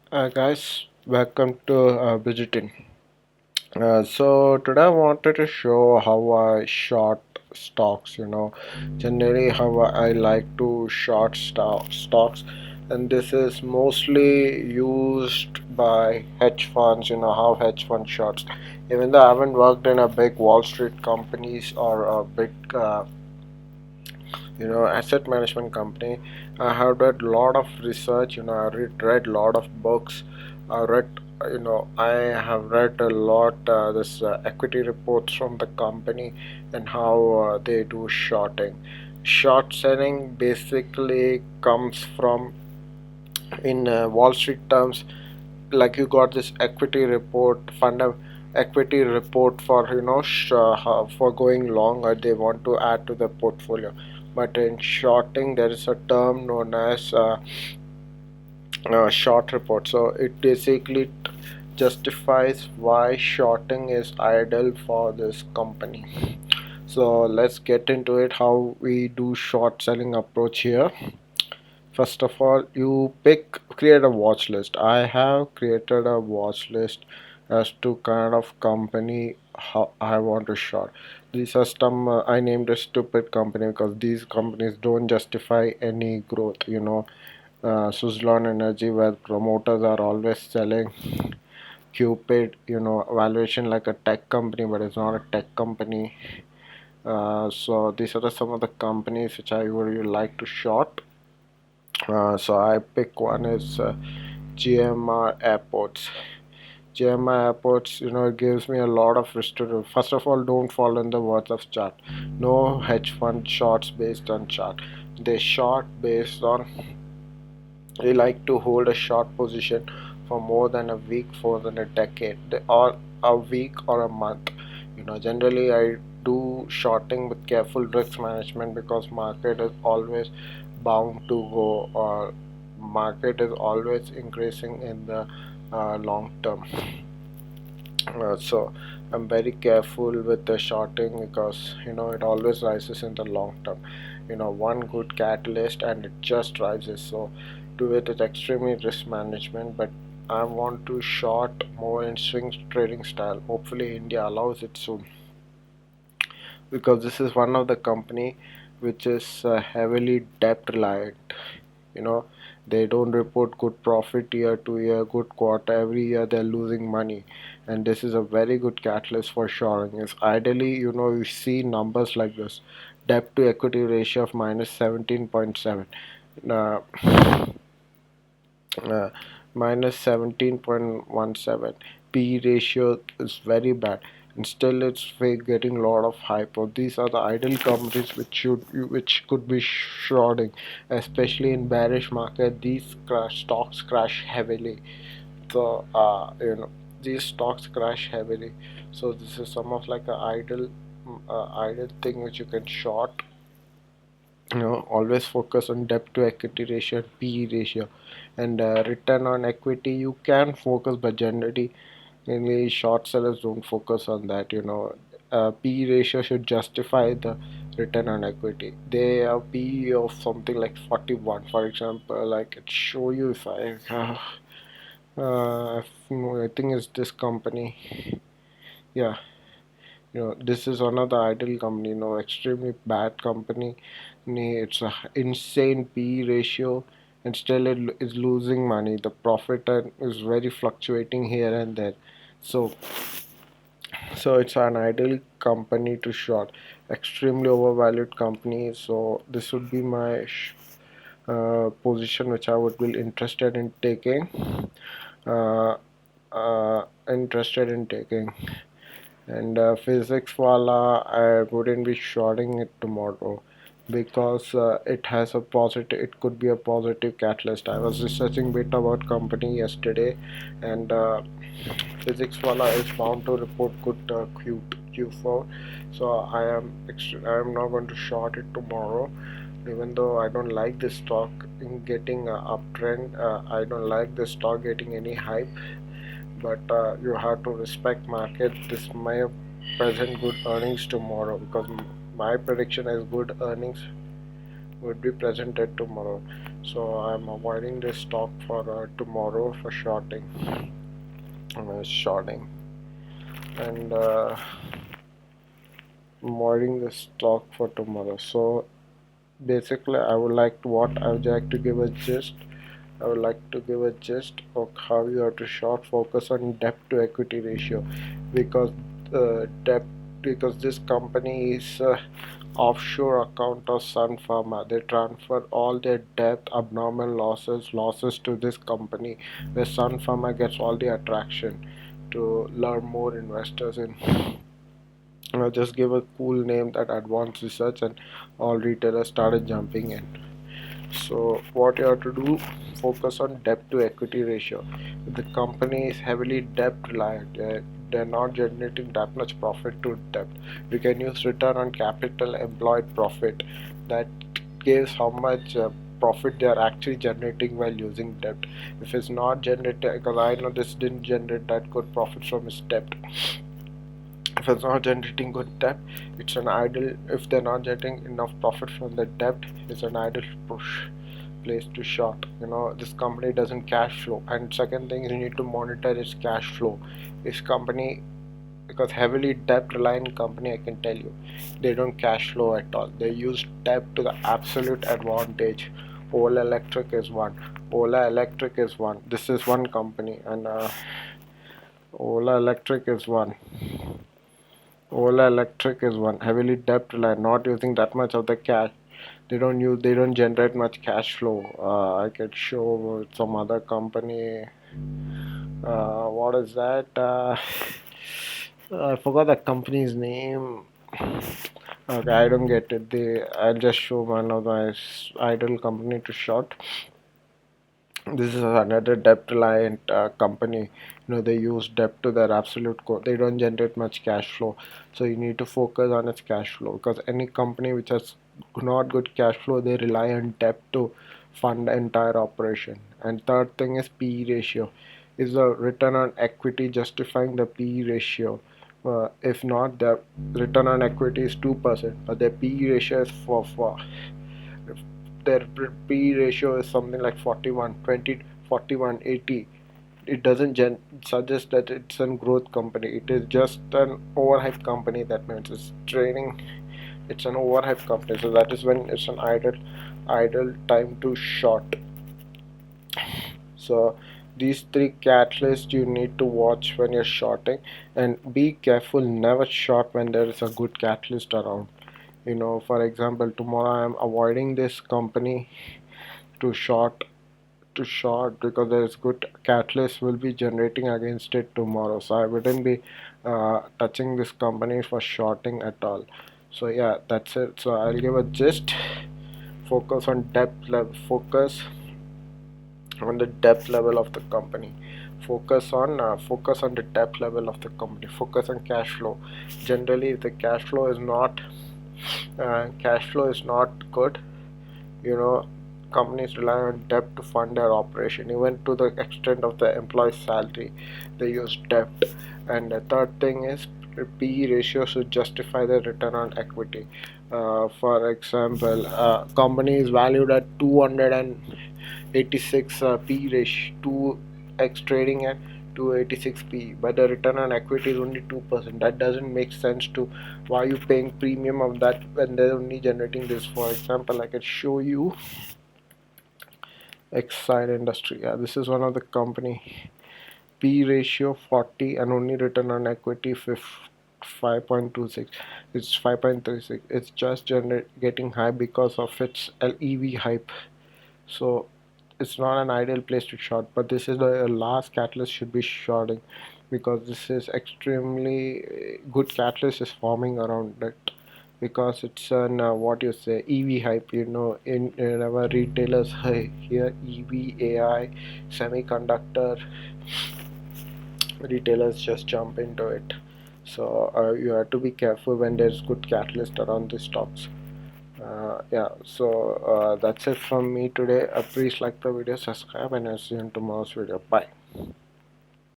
Guys, welcome to visiting. So today I wanted to show how I short stocks. Generally how I like to short stocks, and this is mostly used by hedge funds. You know how hedge fund shorts. Even though I haven't worked in a big Wall Street companies or a big asset management company, I have read a lot of research. I read a lot of books. I read I have read a lot this equity reports from the company and how they do shorting. Short selling basically comes from, in Wall Street terms, like you got this equity report equity report for for going long, or they want to add to the portfolio. But in shorting there is a term known as short report. So it basically justifies why shorting is ideal for this company. So let's get into it, how we do short selling approach here. First of all, you create a watch list. I have created a watch list as to kind of company how I want to short. These are some I named a stupid company because these companies don't justify any growth. Suzlon Energy, where promoters are always selling Cupid, valuation like a tech company, but it's not a tech company. So these are some of the companies which I would really like to short. So I pick one is GMR Airports. GMR Airports, it gives me a lot of risk to do. First of all, don't fall in the words of chart. No hedge fund shorts based on chart. They short based on, they like to hold a short position for more than a week, for than a decade, or a week or a month. Generally I do shorting with careful risk management because market is always bound to go, or market is always increasing in the long term. So I'm very careful with the shorting because it always rises in the long term. One good catalyst and it just rises. So do it with extremely risk management. But I want to short more in swing trading style. Hopefully India allows it soon, because this is one of the company which is heavily debt reliant. you know they don't report good profit year to year, good quarter. Every year they're losing money, and this is a very good catalyst for shoring. Is ideally, you see numbers like this: debt to equity ratio of minus 17.7, uh, uh, minus 17.17. P ratio is very bad, and still it's getting a lot of hype. Or these are the ideal companies which could be shorting, especially in bearish market. These stocks crash heavily. So these stocks crash heavily. So this is some of like a ideal thing which you can short. Always focus on debt to equity ratio, PE ratio, and return on equity. You can focus, but generally mainly short sellers don't focus on that. PE ratio should justify the return on equity. They have PE of something like 41, for example. Like it show you if I think it's this company. Yeah, this is another ideal company. Extremely bad company. It's a insane PE ratio, and still it is losing money. The profit is very fluctuating here and there. So so it's an ideal company to short. Extremely overvalued company. So this would be my position which I would be interested in taking. uh, Interested in taking. And physics wala, I wouldn't be shorting it tomorrow, because it could be a positive catalyst. I was researching bit about company yesterday, and physics wala is bound to report good Q4. So I am not going to short it tomorrow, even though I don't like this stock in getting a uptrend. I don't like this stock getting any hype, but you have to respect market. This may present good earnings tomorrow, because my prediction is good earnings would be presented tomorrow. So I'm avoiding this stock for tomorrow for shorting, and avoiding this stock for tomorrow. So basically, I would like to give a gist. I would like to give a gist of how you have to short focus on debt to equity ratio, because debt because this company is offshore account of Sun Pharma. They transfer all their debt, abnormal losses to this company, where Sun Pharma gets all the attraction to lure more investors in. Just give a cool name that advanced research, and all retailers started jumping in. So what you have to do, focus on debt to equity ratio. If the company is heavily debt reliant, they're not generating that much profit to debt. You can use return on capital employed profit. That gives how much profit they are actually generating while using debt. If it's not generated, because I know this didn't generate that good profit from its debt. If it's not generating good debt, it's an idle. If they're not generating enough profit from the debt, it's an idle push place to short. This company doesn't cash flow. And second thing is, you need to monitor its cash flow. This company, because heavily debt reliant company, I can tell you, they don't cash flow at all. They use debt to the absolute advantage. Ola Electric is one. This is one company, and Ola Electric is one. Ola Electric is one. Heavily debt reliant, not using that much of the cash. They don't generate much cash flow. I could show some other company. What is that? I forgot the company's name. Okay, I don't get it. I'll just show one of my idle company to short. This is another debt reliant company. They use debt to their absolute core. They don't generate much cash flow, so you need to focus on its cash flow, because any company which has not good cash flow, they rely on debt to fund the entire operation. And third thing is PE ratio. Is the return on equity justifying the PE ratio? If not, their return on equity is 2%, but their PE ratio is 4. Their P ratio is something like 41 20 41 80. It doesn't suggest that it's a growth company. It is just an overhyped company. That means it's an overhyped company. So that is when it's an idle time to short. So these three catalysts you need to watch when you're shorting, and be careful, never short when there is a good catalyst around. For example, tomorrow I am avoiding this company to short because there is good catalyst will be generating against it tomorrow, so I wouldn't be touching this company for shorting at all. So yeah, that's it. So I'll give a gist. Focus on depth level. Focus on the depth level of the company. Focus on the depth level of the company. Focus on cash flow. Generally, if the cash flow is not good, you know companies rely on debt to fund their operation. Even to the extent of the employee's salary, they use debt. And the third thing is, PE ratio should justify the return on equity. For example, company is valued at 286 P ratio, 2x trading at 286 P, but the return on equity is only 2%. That doesn't make sense. To Why are you paying premium of that when they're only generating this? For example, I could show you Exide Industry. Yeah, this is one of the company. P ratio 40 and only return on equity 5.26. It's 5.36. It's just getting high because of its LEV hype. So it's not an ideal place to short, but this is the last catalyst should be shorting, because this is extremely good catalyst is forming around it, because it's an what you say, EV hype. In our retailers here, EV, AI, semiconductor, retailers just jump into it. So you have to be careful when there's good catalyst around the stocks. Yeah, so that's it from me today. Please like the video, subscribe, and I'll see you in tomorrow's video. Bye.